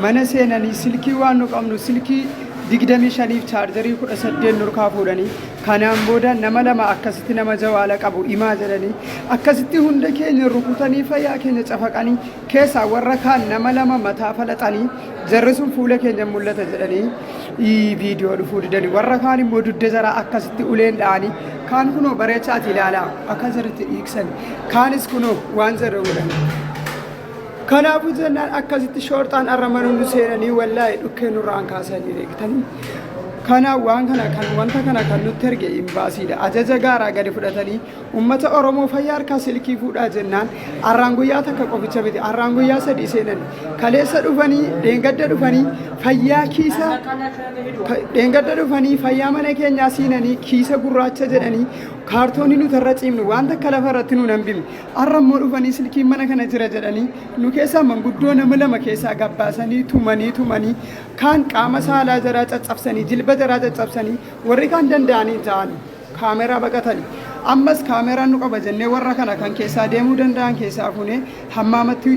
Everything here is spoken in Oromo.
mana seenanii silkii waan nu qabnu silkii 25 chaarjarii 18 nurkaa fuudhanii kanaan booda nama lama akkasitti nama jawaala qabu himaa jedhanii akkasitti hunda keenya rukutanii fayyaa keenya cafaqanii keessaa warra kaan nama lama mataa falaxanii jarri sun fuula keenya mul'ata jedhanii viidiyoo dhufuu didanii warra kaan immoo dudda jaraa akkasitti uleen dha'anii kaan kunoo bareechaati ilaalaa akka jarritti dhiiqsan kaanis kunoo waan jarra godhan kanaafuu jennaan akkasitti shoortaan arramanuun seenanii wallaahi dhukkee nurraan kaasanii eegtanii kana waan kana kan wanta kana kan nutti erge imbaasiidha ajaja gaaraa gadi fudhatanii ummata oromoo fayyaa harkaa silkii fuudhaa jennaan arraan guyyaa takka qoficha miti arraan guyyaa sadii seenan kaleessa dhufanii dheengadda dhufanii fayyaa kiisa dheengadda dhufanii fayyaa mana keenyaa siinanii kiisa gurraacha jedhanii kaartoonii nuti irra ciimnu waan takka lafa irratti nu hambifne arrammoo dhufanii silkiin mana kana jira jedhanii nu keessaa manguddoo nama lama keessaa gabbaasanii tumanii kaan qaama saalaa jaraa caccabsanii jilba jaraa caccabsanii warri kaan danda'anii ta'an kaameraa baqatanii ammas kaameraan nu qaba jennee warra kana kan keessaa deemuu danda'an keessaa funee hammaamatti